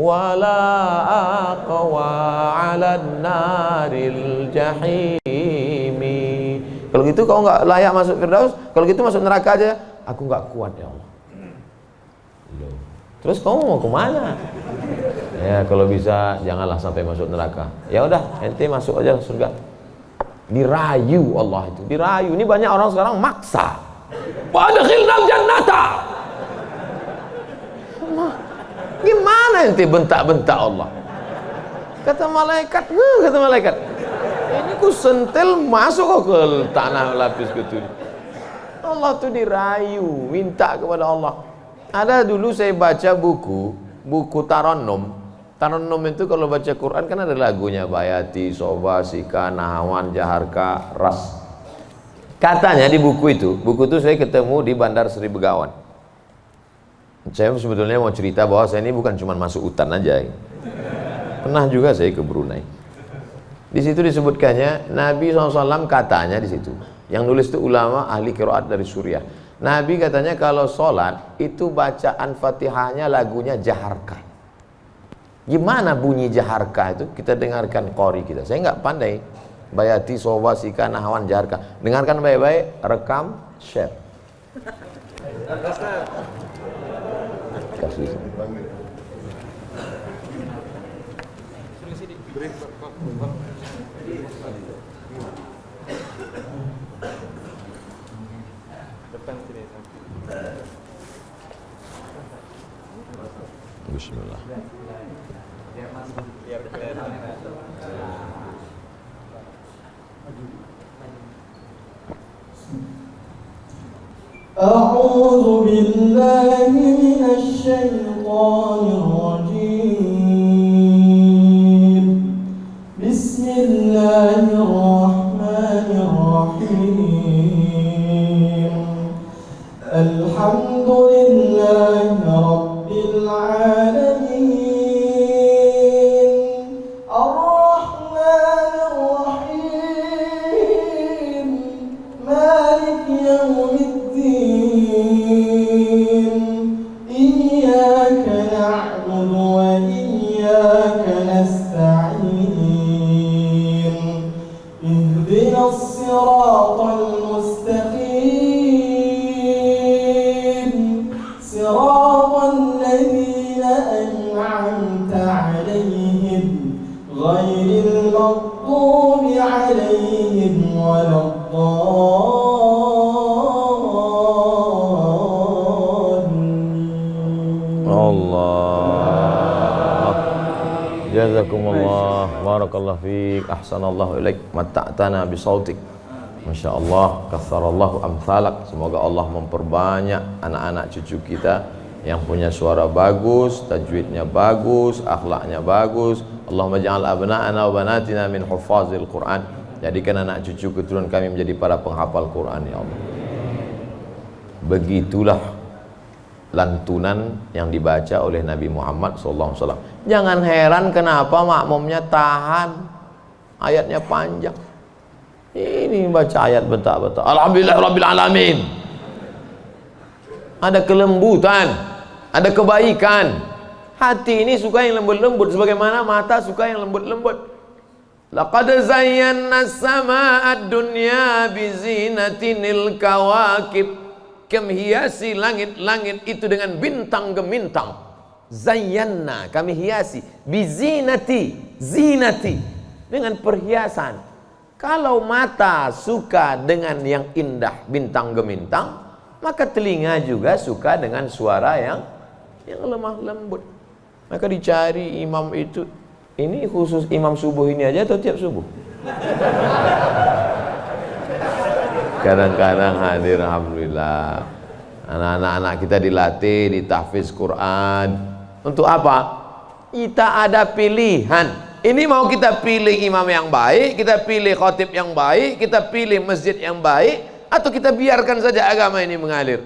wala aqwa 'alan naril jahimi. Kalau gitu kau nggak layak masuk Firdaus, kalau gitu masuk neraka aja. Aku nggak kuat ya Allah. Loh. Terus kamu mau kemana? Ya kalau bisa janganlah sampai masuk neraka. Ya udah, ente masuk aja surga. Dirayu Allah itu, dirayu. Ini banyak orang sekarang maksa. Wadkhilnal jannata. Gimana ente bentak-bentak Allah? Kata malaikat, ini ku sentil masuk ke tanah lapis ketujuh. Allah tuh dirayu, minta kepada Allah. Ada dulu saya baca buku Tarannum. Tarannum itu kalau baca Quran kan ada lagunya, Bayati, Soba, Sika, Nahawan, Jaharka, Ras. Katanya di buku itu saya ketemu di Bandar Seri Begawan. Saya sebetulnya mau cerita bahwa saya ini bukan cuma masuk hutan aja. Pernah juga saya ke Brunei. Di situ disebutkannya Nabi SAW katanya di situ. Yang nulis itu ulama ahli qiraat dari Suriah. Nabi katanya kalau sholat itu bacaan Fatihahnya lagunya Jaharka. Gimana bunyi Jaharka itu? Kita dengarkan qori kita. Saya nggak pandai. Bayati, Soba, Sika, Nahawan, Jaharka. Dengarkan baik-baik, rekam, share. Kasih. Bismillah. أعوذ بالله من الشيطان الرجيم. بسم الله الرحمن الرحيم. الحمد لله رب العالمين. الرحمن الرحيم. مالك يوم إياك نعبد وإياك نستعين. اهدنا الصراط المستقيم. صراط الذين أنعمت عليهم غير المغضوب عليهم ولا Jazakumullah, barakallahu fiik, ahsanallahu ilaik, matta'tana bisautik. Masya Allah, katsarallahu amsalak. Semoga Allah memperbanyak anak-anak cucu kita yang punya suara bagus, tajwidnya bagus, akhlaknya bagus. Allahumma ja'al abna'ana wa banatina min hufazil Quran. Jadikan anak cucu keturunan kami menjadi para penghafal Quran ya Allah. Begitulah lantunan yang dibaca oleh Nabi Muhammad SAW. Jangan heran kenapa makmumnya tahan, ayatnya panjang. Ini baca ayat bentak-bentak. Alhamdulillah Rabbil Alamin. Ada kelembutan, ada kebaikan. Hati ini suka yang lembut-lembut, sebagaimana mata suka yang lembut-lembut. Laqad zayyana as-samaa'a ad-dunya bizinatinil kawakib. Kami hiasi langit-langit itu dengan bintang gemintang. Zayyana, kami hiasi. Bizinati, zinati, dengan perhiasan. Kalau mata suka dengan yang indah bintang gemintang, maka telinga juga suka dengan suara yang lemah lembut. Maka dicari imam itu. Ini khusus imam subuh ini aja atau tiap subuh? Kadang-kadang hadir, alhamdulillah. Anak-anak kita dilatih di tahfiz Quran. Untuk apa? Kita ada pilihan. Ini mau kita pilih imam yang baik, kita pilih khatib yang baik, kita pilih masjid yang baik, atau kita biarkan saja agama ini mengalir.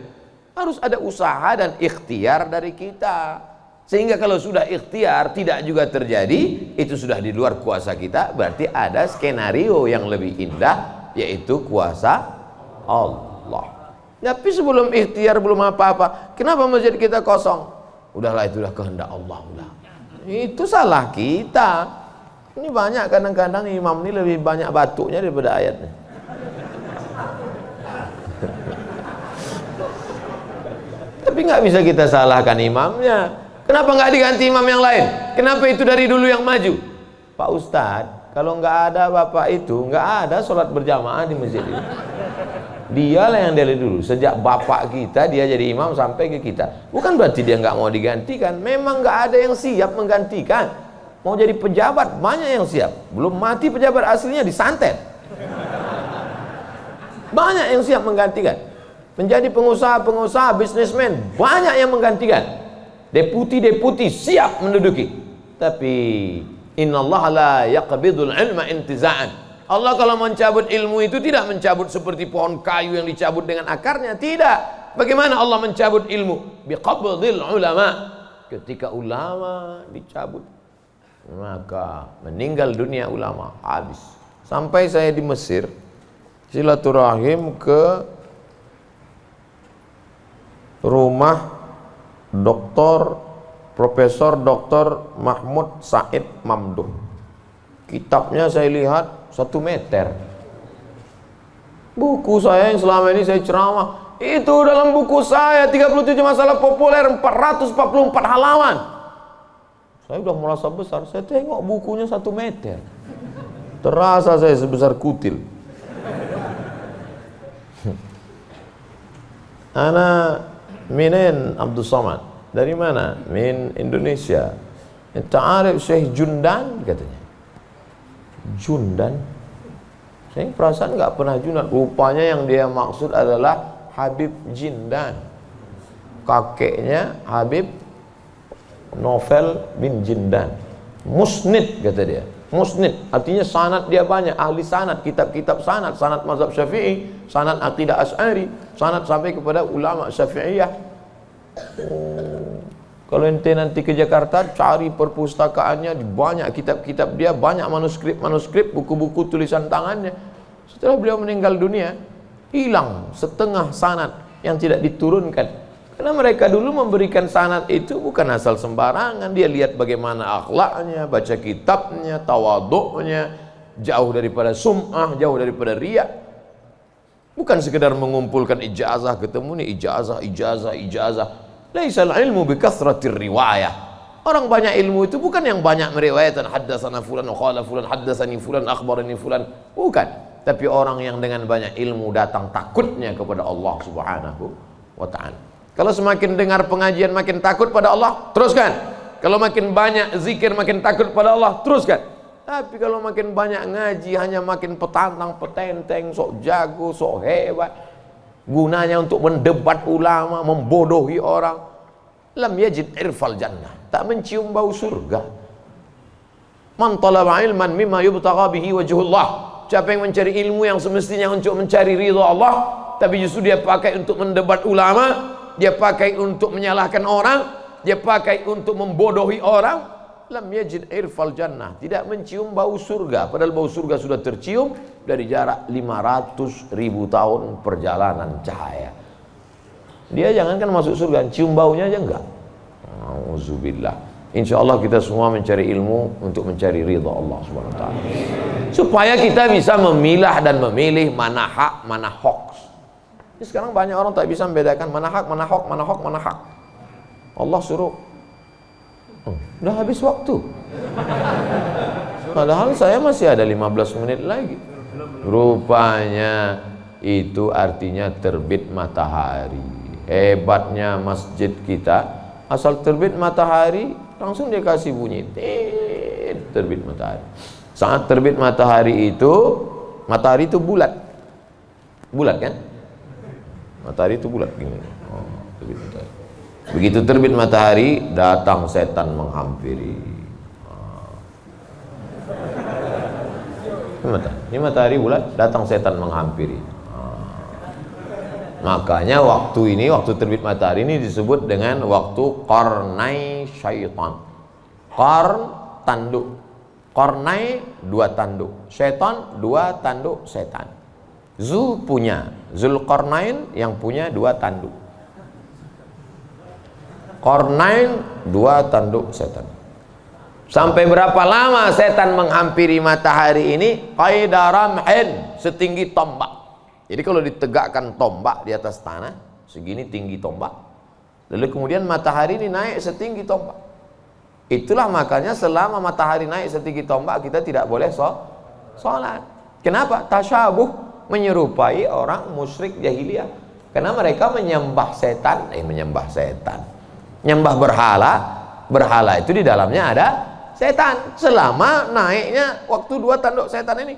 Harus ada usaha dan ikhtiar dari kita. Sehingga kalau sudah ikhtiar tidak juga terjadi, itu sudah di luar kuasa kita. Berarti ada skenario yang lebih indah, yaitu kuasa Allah. Tapi sebelum ikhtiar belum apa-apa, kenapa masjid kita kosong? Udahlah, itulah kehendak Allah. Udah. Itu salah kita. Ini banyak kadang-kadang imam ini lebih banyak batuknya daripada ayatnya. Tapi nggak bisa kita salahkan imamnya. Kenapa nggak diganti imam yang lain? Kenapa itu dari dulu yang maju? Pak Ustadz, kalau nggak ada bapak itu, nggak ada sholat berjamaah di masjid ini. Dialah yang dari dulu. Sejak bapak kita dia jadi imam sampai ke kita. Bukan berarti dia nggak mau digantikan. Memang nggak ada yang siap menggantikan. Mau jadi pejabat banyak yang siap. Belum mati pejabat aslinya disantet. Banyak yang siap menggantikan. Menjadi pengusaha-pengusaha, bisnismen banyak yang menggantikan. Deputi-deputi siap menduduki. Tapi innallaha la yaqbidul ilma intiza'an. Allah kalau mencabut ilmu itu tidak mencabut seperti pohon kayu yang dicabut dengan akarnya, tidak. Bagaimana Allah mencabut ilmu? Biqabdil ulama. Ketika ulama dicabut, maka meninggal dunia ulama, habis. Sampai saya di Mesir silaturahim ke rumah Profesor Dr. Mahmud Said Mamduh. Kitabnya saya lihat 1 meter. Buku saya yang selama ini saya ceramah, itu dalam buku saya 37 masalah populer 444 halaman. Saya udah merasa besar, saya tengok bukunya 1 meter. Terasa saya sebesar kutil. Ana minen Abdul Somad. Dari mana? Min Indonesia. Ta'arif Syekh Jundan katanya. Jundan? Saya perasaan nggak pernah Jundan. Rupanya yang dia maksud adalah Habib Jindan. Kakeknya Habib Novel bin Jindan. Musnid kata dia. Musnid artinya sanad dia banyak, ahli sanad, kitab-kitab sanad, sanad mazhab Syafi'i, sanad aqidah Asy'ari, sanad sampai kepada ulama Syafi'iyah. Kalau ente nanti ke Jakarta cari perpustakaannya, banyak kitab-kitab dia, banyak manuskrip, buku-buku tulisan tangannya. Setelah beliau meninggal dunia, hilang setengah sanad yang tidak diturunkan. Karena mereka dulu memberikan sanad itu bukan asal sembarangan. Dia lihat bagaimana akhlaknya, baca kitabnya, tawaduknya, jauh daripada sum'ah, jauh daripada riya. Bukan sekedar mengumpulkan ijazah, ketemu nih ijazah. Laisal ilmu bikathratir riwayah. Orang banyak ilmu itu bukan yang banyak meriwayatkan haddatsana fulan wa qala fulan haddatsani fulan akhbarani fulan, bukan. Tapi orang yang dengan banyak ilmu datang takutnya kepada Allah Subhanahu wa ta'ala. Kalau semakin dengar pengajian makin takut pada Allah, teruskan. Kalau makin banyak zikir makin takut pada Allah, teruskan. Tapi kalau makin banyak ngaji hanya makin petantang, petenteng, sok jago, sok hebat, gunanya untuk mendebat ulama, membodohi orang. Lam yajid irfal jannah, tak mencium bau surga. Man talaba ilman mimma yubtagha bihi wajhullah. Siapa yang mencari ilmu yang semestinya untuk mencari ridha Allah, tapi justru dia pakai untuk mendebat ulama, dia pakai untuk menyalahkan orang, dia pakai untuk membodohi orang, lam yajid irfal jannah, tidak mencium bau surga. Padahal bau surga sudah tercium dari jarak 500.000 tahun perjalanan cahaya. Dia jangankan masuk surga, cium baunya aja enggak. Auzubillah. Insyaallah kita semua mencari ilmu untuk mencari ridha Allah Subhanahu wa taala. Supaya kita bisa memilah dan memilih mana hak, mana hoax. Sekarang banyak orang tak bisa membedakan mana hak, mana hoax, mana hoax, mana hak. Allah suruh, udah habis waktu. Padahal saya masih ada 15 menit lagi. Rupanya itu artinya terbit matahari. Hebatnya masjid kita, asal terbit matahari langsung dia kasih bunyi, terbit matahari. Saat terbit matahari itu bulat. Bulat kan? Matahari itu bulat gini. Terbit matahari. Begitu terbit matahari, datang setan menghampiri. Ini matahari bulat, datang setan menghampiri. Makanya waktu ini, waktu terbit matahari ini disebut dengan waktu qarnai syaitan. Qarn, tanduk. Qarnai, 2 tanduk. Syaitan, 2 tanduk setan. Punya Zulqarnain yang punya 2 tanduk. Qarnain 2 tanduk setan. Sampai berapa lama setan menghampiri matahari ini? Qaida ramhin, setinggi tombak. Jadi kalau ditegakkan tombak di atas tanah, segini tinggi tombak. Lalu kemudian matahari ini naik setinggi tombak. Itulah makanya selama matahari naik setinggi tombak, kita tidak boleh sholat. Kenapa? Tasyabuh, menyerupai orang musyrik jahiliyah. Karena mereka menyembah setan, menyembah berhala. Berhala itu di dalamnya ada setan. Selama naiknya waktu 2 tanduk setan ini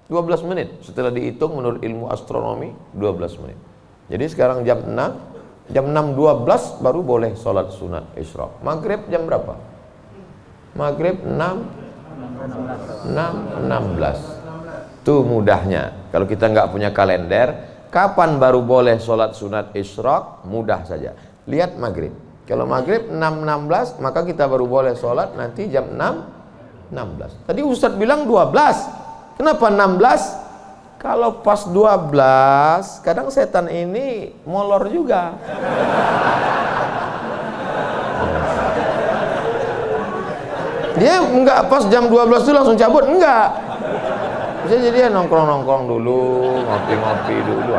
12 menit. Setelah dihitung menurut ilmu astronomi 12 menit. Jadi sekarang jam 6, jam 6.12 baru boleh sholat sunat isyraq. Maghrib jam berapa? Maghrib 6.16. Tuh mudahnya. Kalau kita nggak punya kalender, kapan baru boleh sholat sunat isyraq? Mudah saja. Lihat maghrib. Kalau maghrib 6.16, maka kita baru boleh sholat nanti jam 6.16. Tadi Ustadz bilang 12. Kenapa 16? Kalau pas 12, kadang setan ini molor juga. Dia enggak pas jam 12 itu langsung cabut, enggak. Bisa jadi ya nongkrong-nongkrong dulu, ngopi-ngopi dulu.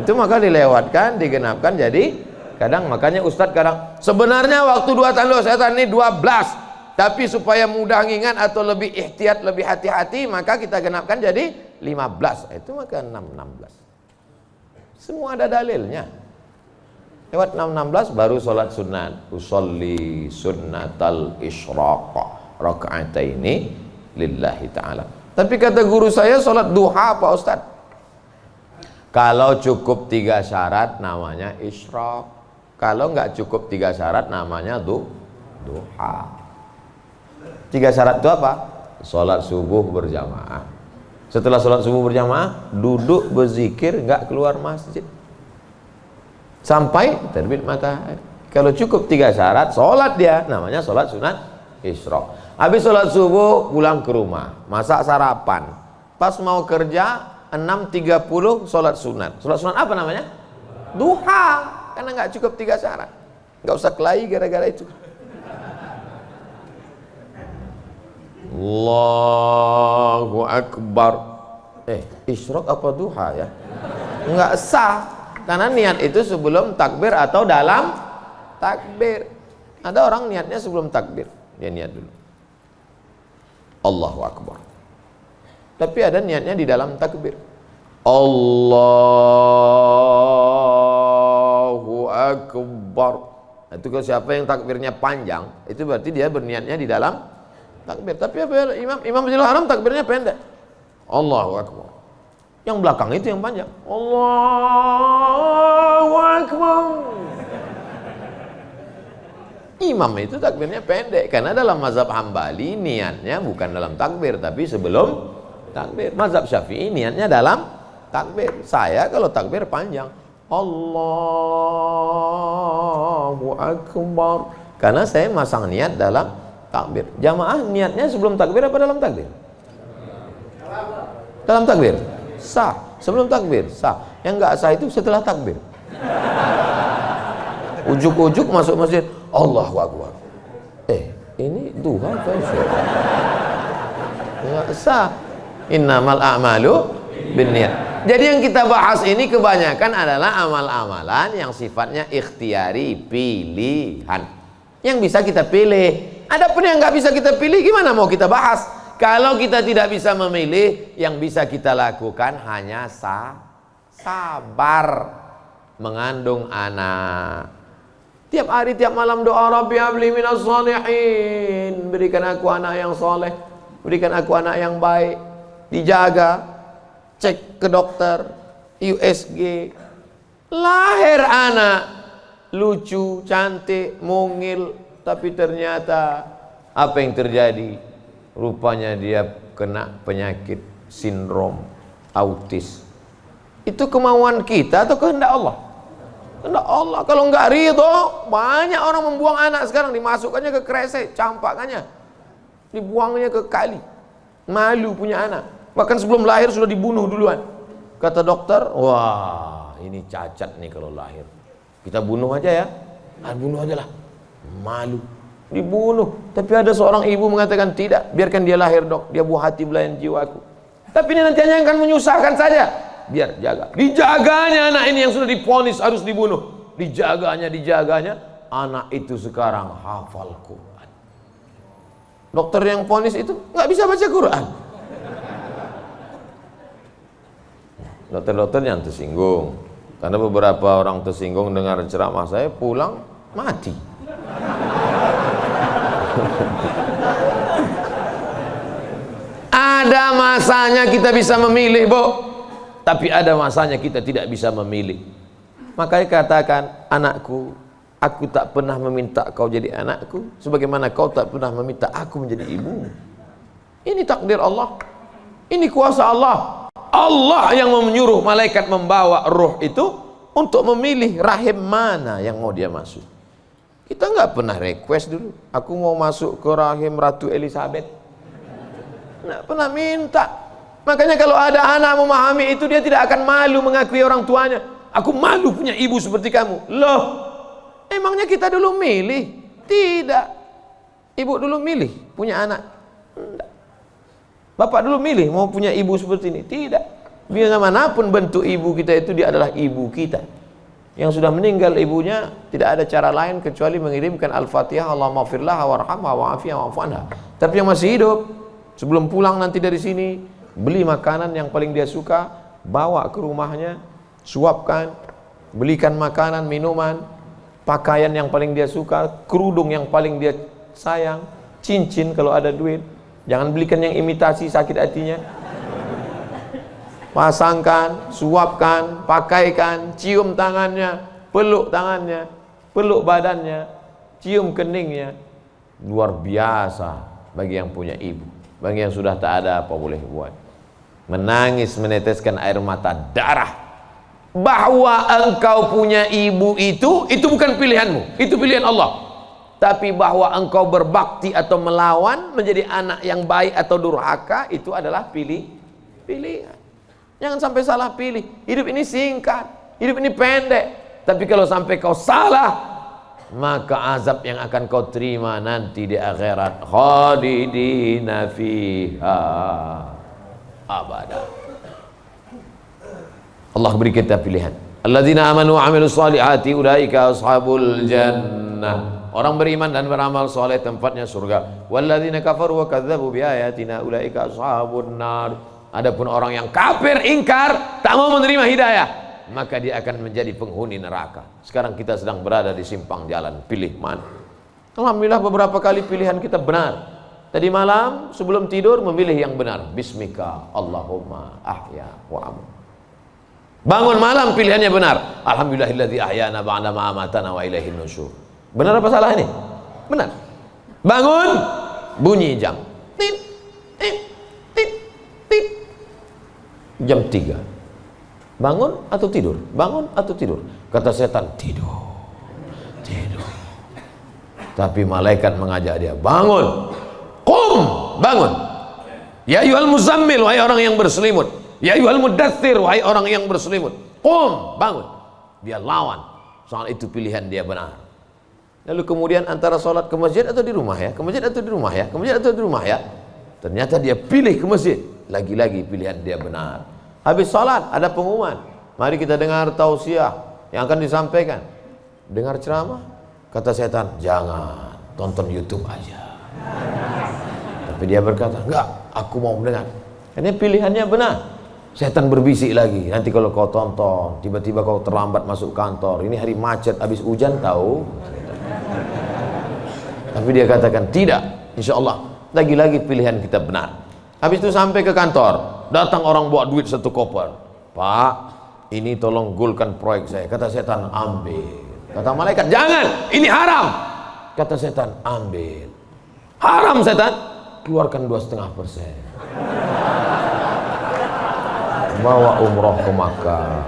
Itu maka dilewatkan, digenapkan. Jadi kadang makanya Ustadz kadang sebenarnya waktu 2 tanduk setan ini 12, tapi supaya mudah ngingat atau lebih ihtiyat, lebih hati-hati, maka kita genapkan jadi 15. Itu maka 6.16. Semua ada dalilnya. Lewat 6.16 baru sholat sunat. Usolli sunnatal isyraq raka'ataini lillahi ta'ala. Tapi kata guru saya sholat duha Pak Ustadz. Kalau cukup 3 syarat namanya isyraq. Kalau nggak cukup 3 syarat namanya duha. 3 syarat itu apa? Sholat subuh berjamaah. Setelah sholat subuh berjamaah, duduk berzikir, nggak keluar masjid sampai terbit matahari. Kalau cukup 3 syarat, sholat dia, namanya sholat sunat isyraq. Habis sholat subuh, pulang ke rumah, masak sarapan. Pas mau kerja, 6.30 sholat sunat. Sholat sunat apa namanya? Duha. Karena nggak cukup 3 syarat. Nggak usah kelahi gara-gara itu. Allahu Akbar. Isyraq apa duha ya? Nggak sah. Karena niat itu sebelum takbir atau dalam takbir. Ada orang niatnya sebelum takbir. Dia niat dulu Allahu Akbar. Tapi ada niatnya di dalam takbir. Allahu Akbar. Itu kalau siapa yang takbirnya panjang, itu berarti dia berniatnya di dalam takbir. Tapi apa Imam Masjidil Haram takbirnya pendek. Allahu Akbar. Yang belakang itu yang panjang. Allahu Akbar. Imam itu takbirnya pendek karena dalam mazhab Hambali niatnya bukan dalam takbir tapi sebelum takbir. Mazhab Syafi'i niatnya dalam takbir. Saya kalau takbir panjang. Allahu Akbar. Karena saya masang niat dalam takbir. Jamaah niatnya sebelum takbir apa dalam takbir? Dalam takbir. Sah. Sebelum takbir sah. Yang enggak sah itu setelah takbir. Ujuk-ujuk masuk masjid, Allahu Akbar. Ini duha kan? Enggak sah. Innamal a'malu binniyat. Jadi yang kita bahas ini kebanyakan adalah amal-amalan yang sifatnya ikhtiari, pilihan. Yang bisa kita pilih. Adapun yang nggak bisa kita pilih, gimana mau kita bahas? Kalau kita tidak bisa memilih, yang bisa kita lakukan hanya sabar mengandung anak. Tiap hari, tiap malam doa, Rabbi habli minas shalihin. Berikan aku anak yang soleh, berikan aku anak yang baik. Dijaga, cek ke dokter, USG. Lahir anak, lucu, cantik, mungil. Tapi ternyata apa yang terjadi? Rupanya dia kena penyakit sindrom autis. Itu kemauan kita atau kehendak Allah? Kehendak Allah. Kalau nggak ridho, banyak orang membuang anak sekarang, dimasukkannya ke kresek, campakannya, dibuangnya ke kali. Malu punya anak. Bahkan sebelum lahir sudah dibunuh duluan. Kata dokter, wah ini cacat nih kalau lahir. Kita bunuh aja ya. Bunuh aja lah. Malu. dibunuh. Tapi ada seorang ibu mengatakan tidak, biarkan dia lahir dok, dia buah hati belayan jiwaku. Tapi ini nanti hanya akan menyusahkan saja. Biar jaga. Dijaganya anak ini yang sudah divonis harus dibunuh. Dijaganya, anak itu sekarang hafal Quran. Dokter yang vonis itu nggak bisa baca Quran. Dokter-dokter yang tersinggung, karena beberapa orang tersinggung dengar ceramah saya, pulang mati. Ada masanya kita bisa memilih, Bu, tapi ada masanya kita tidak bisa memilih. Makanya katakan, anakku, aku tak pernah meminta kau jadi anakku, sebagaimana kau tak pernah meminta aku menjadi ibumu. Ini takdir Allah, ini kuasa Allah. Allah yang menyuruh malaikat membawa ruh itu untuk memilih rahim mana yang mau dia masuk. Kita nggak pernah request dulu, aku mau masuk ke rahim Ratu Elizabeth. Nggak pernah minta. Makanya kalau ada anak memahami itu, dia tidak akan malu mengakui orang tuanya. Aku malu punya ibu seperti kamu. Loh, emangnya kita dulu milih? Tidak. Ibu dulu milih punya anak? Tidak. Bapak dulu milih mau punya ibu seperti ini? Tidak. Bagaimanapun bentuk ibu kita itu, dia adalah ibu kita. Yang sudah meninggal ibunya, tidak ada cara lain kecuali mengirimkan Al-Fatihah, Allahumma firlah warhamha wa'afiyah wa'fu anha. Tapi yang masih hidup, sebelum pulang nanti dari sini, beli makanan yang paling dia suka, bawa ke rumahnya, suapkan, belikan makanan, minuman, pakaian yang paling dia suka, kerudung yang paling dia sayang, cincin kalau ada duit. Jangan belikan yang imitasi, sakit hatinya. Pasangkan, suapkan, pakaikan, cium tangannya, peluk tangannya, peluk badannya, cium keningnya. Luar biasa bagi yang punya ibu. Bagi yang sudah tak ada, apa boleh buat? Menangis, meneteskan air mata darah. Bahwa engkau punya ibu itu bukan pilihanmu, itu pilihan Allah. Tapi bahwa engkau berbakti atau melawan, menjadi anak yang baik atau durhaka, itu adalah pilihan. Jangan sampai salah pilih. Hidup ini singkat, hidup ini pendek. Tapi kalau sampai kau salah, maka azab yang akan kau terima nanti di akhirat, khalidina fiha abada. Allah beri kita pilihan. Alladzina amanu wa amilus solihati ulaika ashabul jannah. Orang beriman dan beramal soleh tempatnya surga. Walladzina kafaru wa kadzdzabu biayatina ulaika ashabun nar. Adapun orang yang kafir, ingkar, tak mau menerima hidayah, maka dia akan menjadi penghuni neraka. Sekarang kita sedang berada di simpang jalan, pilih mana? Alhamdulillah beberapa kali pilihan kita benar. Tadi malam sebelum tidur memilih yang benar. Bismika Allahumma ahya wa amut. Bangun malam pilihannya benar. Alhamdulillahilladzi ahyana ba'da ma amatana wa ilaihin nusyur. Benar apa salah ini? Benar. Bangun, bunyi jam. Tit, tit, tit, tit. Jam 3. Bangun atau tidur? Bangun atau tidur? Kata setan, tidur. Tidur. Tapi malaikat mengajak dia, bangun. Qum, bangun. Ya ayyuhal muzammil, wahai orang yang berselimut. Ya ayyuhal mudaththir, wahai orang yang berselimut. Qum, bangun. Dia lawan. Soal itu pilihan dia benar. Lalu kemudian antara sholat ke masjid atau di rumah ya, ke masjid atau di rumah ya, ke masjid atau di rumah ya. Ternyata dia pilih ke masjid. Lagi-lagi pilihan dia benar. Habis sholat ada pengumuman. Mari kita dengar tausiah yang akan disampaikan. Dengar ceramah. Kata setan, jangan, tonton YouTube aja. Tapi dia berkata, enggak, aku mau mendengar. Ini pilihannya benar. Setan berbisik lagi, nanti kalau kau tonton, tiba-tiba kau terlambat masuk kantor. Ini hari macet, habis hujan tahu. Tapi dia katakan tidak, insya Allah lagi-lagi pilihan kita benar. Habis itu sampai ke kantor, datang orang bawa duit 1 koper. Pak, ini tolong gulkan proyek saya. Kata setan, ambil. Kata malaikat, jangan, ini haram. Kata setan, ambil. Haram setan, keluarkan 2,5%. Bawa umroh ke Makkah.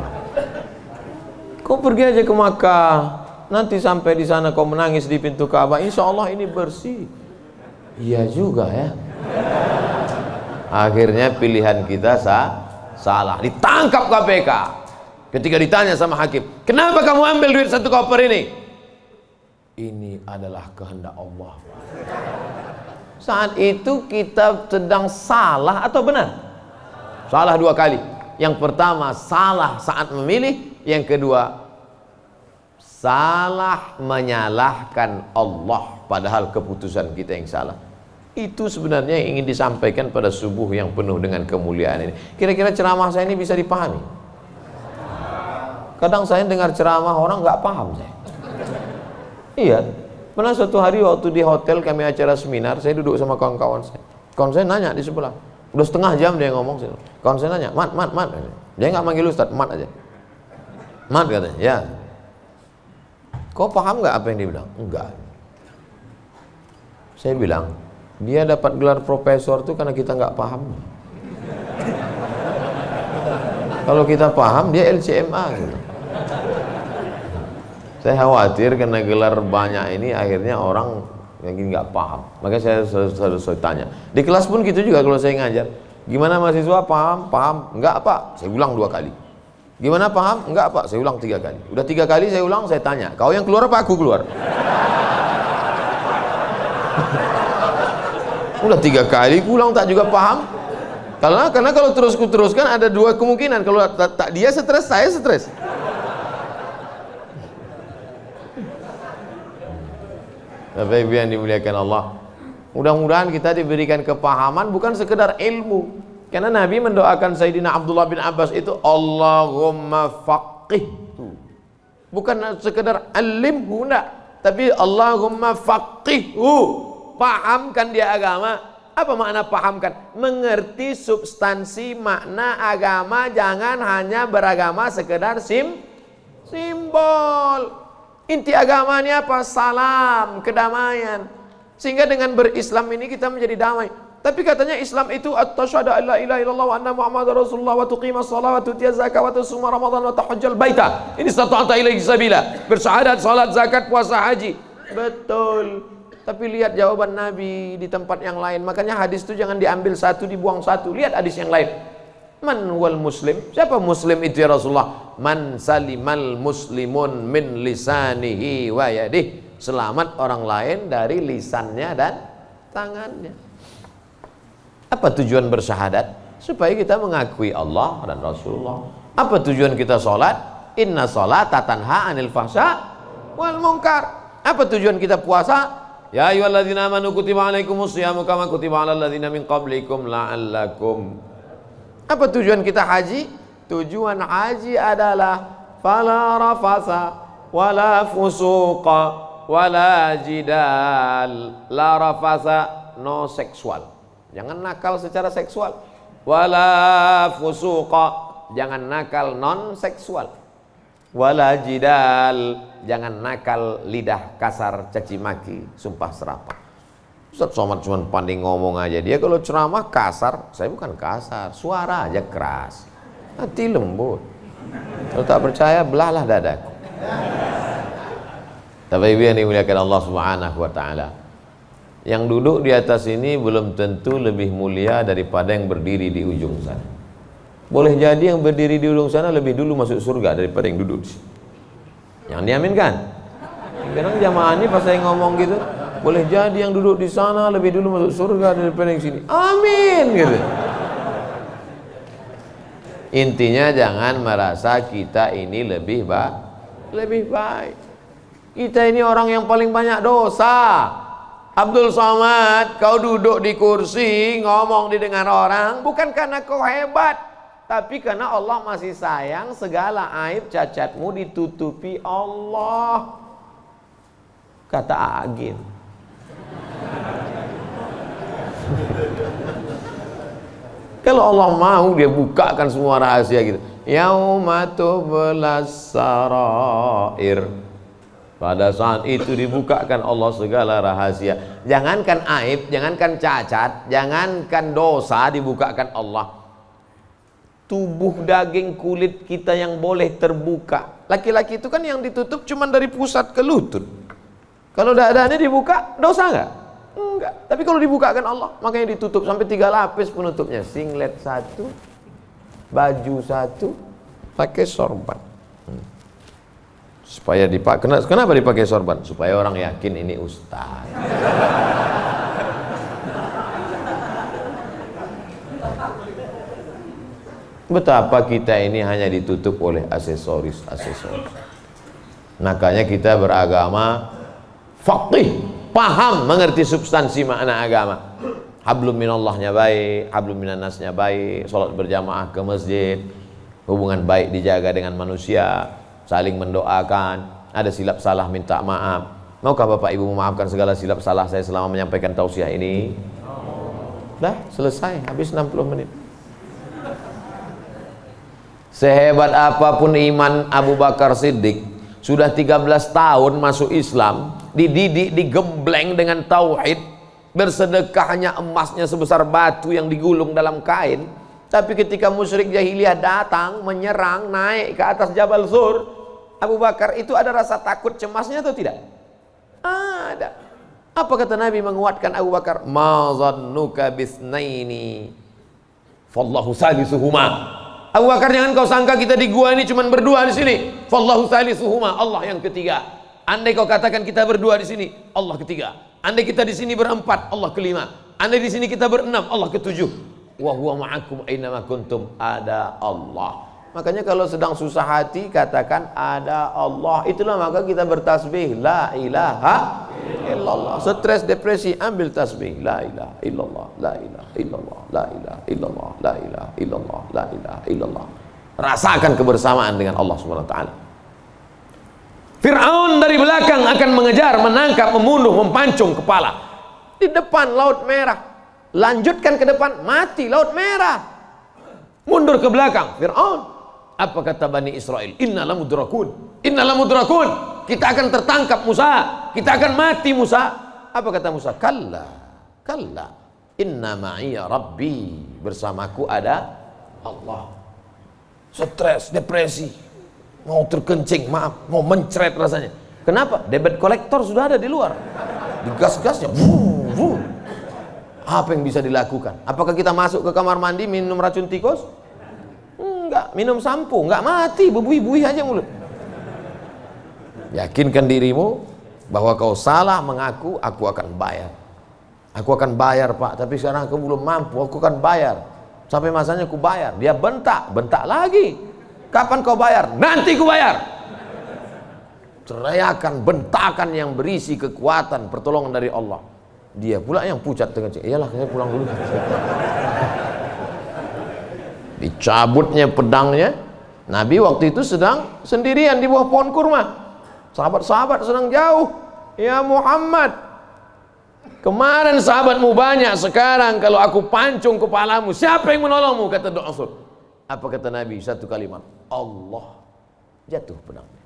Kau pergi aja ke Makkah. Nanti sampai di sana kau menangis di pintu Ka'bah, insya Allah ini bersih. Iya juga ya. Akhirnya pilihan kita salah. Ditangkap KPK. Ketika ditanya sama hakim, kenapa kamu ambil duit 1 koper ini? ini adalah kehendak Allah. Saat itu kita sedang salah atau benar? Salah dua kali. Yang pertama salah saat memilih, yang kedua salah menyalahkan Allah padahal keputusan kita yang salah. Itu sebenarnya yang ingin disampaikan pada subuh yang penuh dengan kemuliaan ini. Kira-kira ceramah saya ini bisa dipahami? Kadang saya dengar ceramah orang nggak paham saya. Iya, pernah suatu hari waktu di hotel kami acara seminar, saya duduk sama kawan-kawan saya. Kawan saya nanya di sebelah, udah setengah jam dia ngomong. Kawan saya nanya, mat. Dia nggak manggil Ustaz, mat aja. Mat katanya, ya. Kau paham nggak apa yang dia bilang? Enggak. Saya bilang, dia dapat gelar profesor itu karena kita nggak paham. Kalau kita paham, dia LCMA gitu. Saya khawatir karena gelar banyak ini akhirnya orang yang nggak paham. Makanya saya selalu tanya. Di kelas pun gitu juga kalau saya ngajar. Gimana mahasiswa paham? Paham? Enggak Pak. Saya ulang 2 kali. Gimana paham? Enggak Pak. Saya ulang 3 kali. Udah 3 kali saya ulang, saya tanya. Kau yang keluar apa aku keluar? Udah 3 kali ulang tak juga paham. Karena kalau teruskan ada 2 kemungkinan. Kalau tak dia stres, saya stres. Bapak Ibu yang dimuliakan Allah, mudah-mudahan kita diberikan kepahaman bukan sekedar ilmu. Karena Nabi mendoakan Sayyidina Abdullah bin Abbas itu Allahumma faqihhu, bukan sekedar alimhu, enggak, tapi Allahumma faqihhu, pahamkan dia agama. Apa makna pahamkan? Mengerti substansi makna agama, jangan hanya beragama sekedar simbol. Inti agama ini apa? Salam, kedamaian. Sehingga dengan berislam ini kita menjadi damai. Tapi katanya Islam itu asyhadu an la ilaha illallah wa anna muhammadar rasulullah wa tuqimas shalah wa tutiyaz zakah wa tasuma ramadan wa tahajjal baita. Ini stata'ata ilaihi sabila. Bersyahadat, salat, zakat, puasa, haji. Betul. Tapi lihat jawaban Nabi di tempat yang lain. Makanya hadis itu jangan diambil satu dibuang satu. Lihat hadis yang lain. Man wal muslim? Siapa muslim itu ya Rasulullah? Man salimal muslimun min lisanihi wa yadih. Selamat orang lain dari lisannya dan tangannya. Apa tujuan bersyahadat? Supaya kita mengakui Allah dan Rasulullah. Apa tujuan kita sholat? Inna sholata tanha anil fahsya wal munkar. Apa tujuan kita puasa? Ya ayyuhalladzina amanu kutiba alaikumus syiyamu kama kutiba alal ladzina min qablikum la'allakum. Apa tujuan kita haji? Tujuan haji adalah fala rafasa wala fusuqa wala jidal. La rafasa, no seksual, jangan nakal secara seksual. Wala fusuqa, jangan nakal non seksual. Wala jidal, jangan nakal lidah kasar, caci maki, sumpah serapah. Ustaz Somad cuma pandai ngomong aja. Dia kalau ceramah kasar, saya bukan kasar, suara aja keras, hati lembut. Kalau tak percaya, belahlah dadaku. Bapak Ibu yang dimuliakan Allah Subhanahu wa taala, yang duduk di atas ini belum tentu lebih mulia daripada yang berdiri di ujung sana. Boleh jadi yang berdiri di ujung sana lebih dulu masuk surga daripada yang duduk di sini. Yang diaminkan. Kadang jamaah ini pas saya ngomong gitu, boleh jadi yang duduk di sana lebih dulu masuk surga daripada yang sini. Amin gitu. Intinya jangan merasa kita ini lebih baik. Kita ini orang yang paling banyak dosa. Abdul Somad, kau duduk di kursi ngomong didengar orang bukan karena kau hebat, tapi karena Allah masih sayang. Segala aib cacatmu ditutupi Allah. Kata Agin. Kalau Allah mau, dia bukakan semua rahasia gitu. Yauma tublas sarair. Pada saat itu dibukakan Allah segala rahasia. Jangankan aib, jangankan cacat, jangankan dosa, dibukakan Allah. Tubuh daging kulit kita yang boleh terbuka. Laki-laki itu kan yang ditutup cuma dari pusat ke lutut. Kalau dadanya dibuka, dosa enggak? Enggak. Tapi kalau dibukakan Allah, makanya ditutup sampai 3 lapis penutupnya. Singlet 1, baju 1, pakai sorban. Supaya dipakai. Kenapa dipakai sorban? Supaya orang yakin ini ustaz. Betapa kita ini hanya ditutup oleh aksesoris. Makanya kita beragama faqih, paham, mengerti substansi makna agama. Hablum minallahnya baik, hablum minannasnya baik, sholat berjamaah ke masjid, hubungan baik dijaga dengan manusia, saling mendoakan, ada silap salah minta maaf. Maukah Bapak Ibu memaafkan segala silap salah saya selama menyampaikan tausiah ini? Dah selesai, habis 60 menit. Sehebat apapun iman Abu Bakar Siddiq, sudah 13 tahun masuk Islam, dididik, digembleng dengan tauhid, bersedekahnya emasnya sebesar batu yang digulung dalam kain. Tapi ketika musyrik jahiliyah datang menyerang, naik ke atas Jabal Zur, Abu Bakar itu ada rasa takut cemasnya atau tidak? Ada. Apa kata Nabi menguatkan Abu Bakar? Ma zannuka bisnaini fallahu salisuhuma. Abu Bakar, jangan kau sangka kita di gua ini cuma berdua di sini. Fallahu salisuhuma, Allah yang ketiga. Andai kau katakan kita berdua di sini, Allah ketiga. Andai kita di sini berempat, Allah kelima. Andai di sini kita berenam, Allah ketujuh. Wa huwa ma'akum ainama kuntum, ada Allah. Makanya kalau sedang susah hati katakan ada Allah. Itulah maka kita bertasbih la ilaha illallah. Stres depresi ambil tasbih la ilaha illallah, la ilaha illallah, la ilaha illallah, la ilaha illallah, la ilaha illallah. Rasakan kebersamaan dengan Allah Subhanahu wa taala. Fir'aun dari belakang akan mengejar, menangkap, membunuh, mempancung kepala. Di depan Laut Merah. Lanjutkan ke depan, mati Laut Merah. Mundur ke belakang, Fir'aun. Apa kata Bani Israel? Inna lamudrakun. Inna lamudrakun. Kita akan tertangkap Musa. Kita akan mati Musa. Apa kata Musa? Kalla. Kalla. Inna ma'iya Rabbi. Bersamaku ada Allah. Stres, depresi. Mau terkencing, maaf, mau mencret rasanya. Kenapa? Debit kolektor sudah ada di luar. Digas-gasnya. Apa yang bisa dilakukan? Apakah kita masuk ke kamar mandi minum racun tikus? Enggak. Minum sampo? Enggak, mati. Berbuih-buih aja mulut. Yakinkan dirimu bahwa kau salah mengaku, aku akan bayar. Aku akan bayar Pak, tapi sekarang aku belum mampu, aku akan bayar. Sampai masanya aku bayar. Dia bentak lagi. Kapan kau bayar? Nanti ku bayar. Teriakan, bentakan yang berisi kekuatan, pertolongan dari Allah. Dia pula yang pucat dengan cik. Iyalah, saya pulang dulu. Dicabutnya pedangnya. Nabi waktu itu sedang sendirian di bawah pohon kurma. Sahabat-sahabat sedang jauh. Ya Muhammad, kemarin sahabatmu banyak, sekarang kalau aku pancung kepalamu, siapa yang menolongmu? Kata Rasul. Apa kata Nabi? Satu kalimat, Allah. Jatuh pedangnya.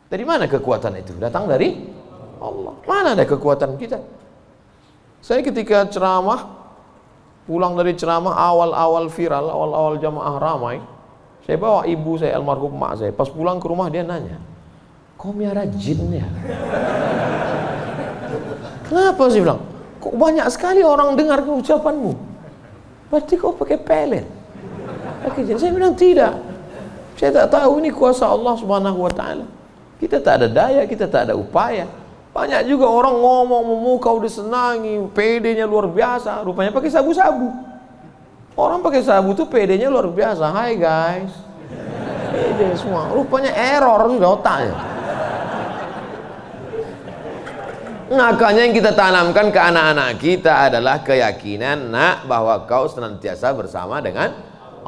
Dari mana kekuatan itu? Datang dari Allah. Mana ada kekuatan kita? Saya ketika ceramah, pulang dari ceramah awal-awal viral, awal-awal jamaah ramai, saya bawa ibu saya, almarhum mak saya. Pas pulang ke rumah dia nanya, kau miara jin ya? Kenapa sih bilang? Kok banyak sekali orang dengar ucapanmu? Berarti kau pakai pelet. Pakai jin. Saya bilang tidak. Saya tak tahu ini kuasa Allah Subhanahu wa taala. Kita tak ada daya, kita tak ada upaya. Banyak juga orang ngomong memukau disenangi, PD-nya luar biasa, rupanya pakai sabu-sabu. Orang pakai sabu tuh PD-nya luar biasa. Hai guys. PD semua. Rupanya error sudah otaknya. Makanya yang kita tanamkan ke anak-anak kita adalah keyakinan, nak, bahwa kau senantiasa bersama dengan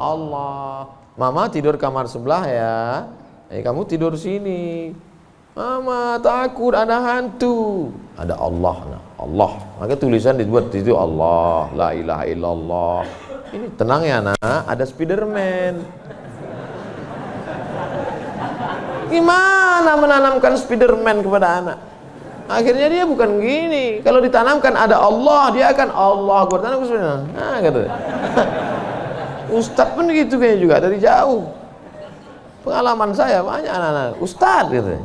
Allah. Mama tidur kamar sebelah ya. Kamu tidur sini. Mama takut ada hantu. Ada Allah, nah. Allah. Maka tulisan dibuat itu Allah, la ilaha illallah. Ini tenang ya nak, ada Spiderman. Gimana menanamkan Spiderman kepada anak? Akhirnya dia bukan gini. Kalau ditanamkan ada Allah, dia akan Allah. Gua tanam ke Spiderman. Nah, gitu. Ustadz pun gitu kayaknya juga dari jauh. Pengalaman saya banyak anak-anak Ustadz gitu.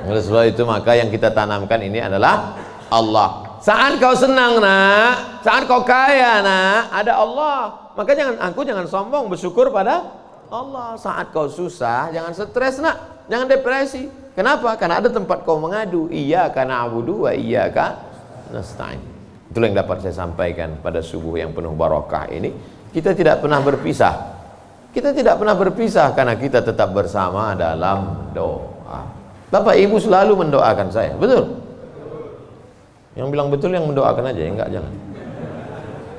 Oleh sebab itu maka yang kita tanamkan ini adalah Allah. Saat kau senang nak, saat kau kaya nak, ada Allah. Maka jangan sombong, bersyukur pada Allah. Saat kau susah jangan stres nak. jangan depresi. Kenapa? Karena ada tempat kau mengadu. Iyyaka na'budu wa iyyaka nasta'in. Itulah yang dapat saya sampaikan pada subuh yang penuh barakah ini. Kita tidak pernah berpisah. Kita tidak pernah berpisah karena kita tetap bersama dalam doa. Bapak Ibu selalu mendoakan saya, betul? Yang bilang betul yang mendoakan aja, enggak jangan.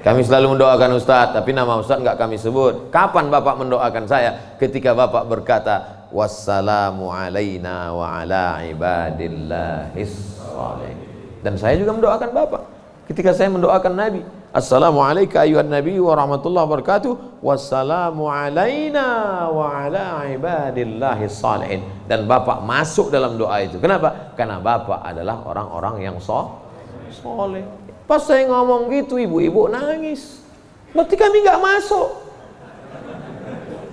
Kami selalu mendoakan Ustadz, tapi nama Ustadz enggak kami sebut. Kapan Bapak mendoakan saya? Ketika Bapak berkata, wassalamu alaina wa ala ibadillahis shalihin. Dan saya juga mendoakan Bapak. Ketika saya mendoakan Nabi, assalamu alayka ayuhan nabi wa rahmatullahi wa barakatuh, wassalamu alaina wa ala ibadillahis shalihin. Dan Bapak masuk dalam doa itu. Kenapa? Karena Bapak adalah orang-orang yang soleh. Pas saya ngomong gitu, ibu-ibu nangis. Berarti kami nggak masuk.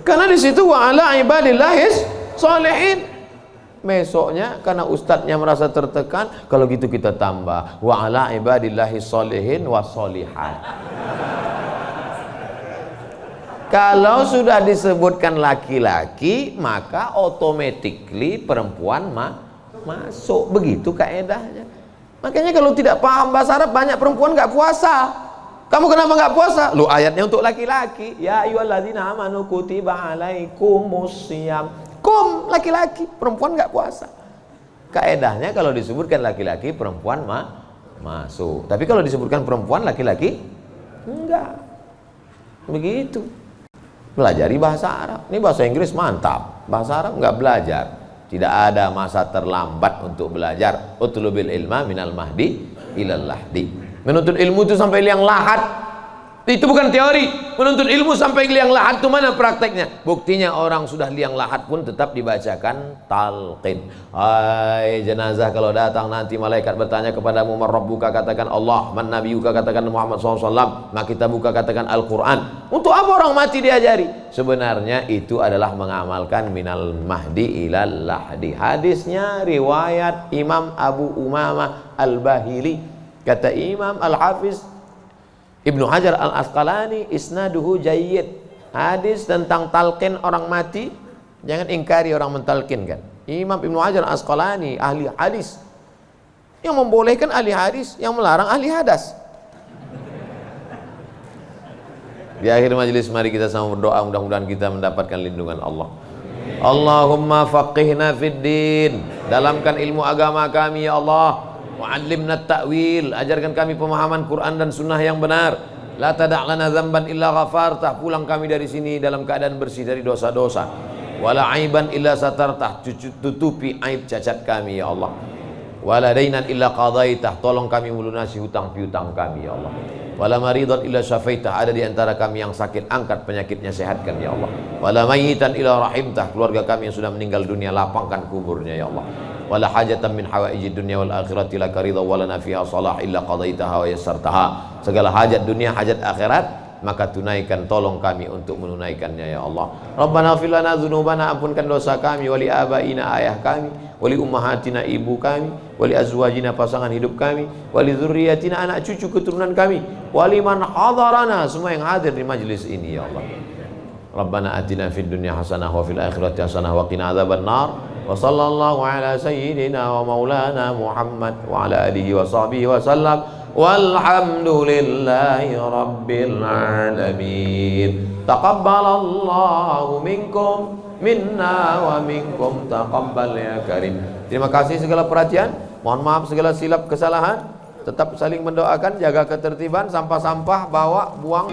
Karena di situ wa ala ibadillahis shalihin. Besoknya karena ustadznya merasa tertekan, kalau gitu kita tambah wa ala ibadillahis shalihin wa sholihat. Kalau sudah disebutkan laki-laki, maka automatically perempuan masuk. Begitu kaedahnya. Makanya kalau tidak paham bahasa Arab, banyak perempuan nggak puasa. Kamu kenapa nggak puasa? Lu ayatnya untuk laki-laki. Ya ayyuhalladzina amanu kutiba alaikumusiyam. Kum laki-laki, perempuan nggak puasa. Kaedahnya kalau disebutkan laki-laki, perempuan masuk. Tapi kalau disebutkan perempuan, laki-laki enggak. Begitu. Pelajari bahasa Arab. Ini bahasa Inggris mantap. Bahasa Arab nggak belajar. Tidak ada masa terlambat untuk belajar. Utlubil ilma minal mahdi ilal lahdi. Menuntut ilmu itu sampai liang lahat. Itu bukan teori. Menuntut ilmu sampai liang lahat itu mana prakteknya? Buktinya orang sudah liang lahat pun tetap dibacakan talqin. Hai jenazah, kalau datang nanti malaikat bertanya kepadamu, man rabbuka, katakan Allah, man nabiyuka, katakan Muhammad SAW, maka kita buka, katakan Al-Quran. Untuk apa orang mati diajari? Sebenarnya itu adalah mengamalkan minal mahdi ilal lahdi. Hadisnya riwayat Imam Abu Umamah Al-Bahili. Kata Imam Al-Hafiz Ibnu Hajar Al-Asqalani, isnaduhu jayyid. Hadis tentang talqin orang mati, jangan ingkari orang mentalkinkan. Imam Ibnu Hajar Al-Asqalani, ahli hadis, yang membolehkan ahli hadis, yang melarang ahli hadas. Di akhir majelis mari kita sama berdoa, mudah-mudahan kita mendapatkan lindungan Allah. Allahumma faqihna fid din, dalamkan ilmu agama kami ya Allah. Wa'allimna ta'wil, ajarkan kami pemahaman Quran dan sunnah yang benar. La tada' lana dzamban illa ghafartah, pulang kami dari sini dalam keadaan bersih dari dosa-dosa. Wala aiban illa satartah, tutupi aib cacat kami ya Allah. Wala dainan illa qadaitah, tolong kami melunasi hutang piutang kami ya Allah. Wala maridan illa syafaitah, ada di antara kami yang sakit, angkat penyakitnya, sehatkan ya Allah. Wala mayyitan illa rahimtah, keluarga kami yang sudah meninggal dunia, lapangkan kuburnya ya Allah. Wala hajatan min hawaijid dunya wal akhirati laka ridha wa lana fiha salah illa qadaitaha wa yassartaha. Segala hajat dunia, hajat akhirat, maka tunaikan, tolong kami untuk menunaikannya ya Allah. Rabbana ighfir lana dzunubana, ampunkan dosa kami, wali abaina, ayah kami, wali ummahatina, ibu kami, wali azwajina, pasangan hidup kami, wali dzurriyyatina, anak cucu keturunan kami, wali man hadarana, semua yang hadir di majlis ini ya Allah. Rabbana atina fid dunya hasanah wa fil akhirati hasanah wa qina adzabannar. Wa sallallahu ala sayyidina wa maulana Muhammad wa ala alihi wa sahbihi wa sallam. Walhamdulillahi rabbil alamin. Taqabbalallahu minkum minna wa minkum taqabbal ya karim. Terima kasih segala perhatian. Mohon maaf segala silap kesalahan. Tetap saling mendoakan, jaga ketertiban, sampah-sampah bawa, buang.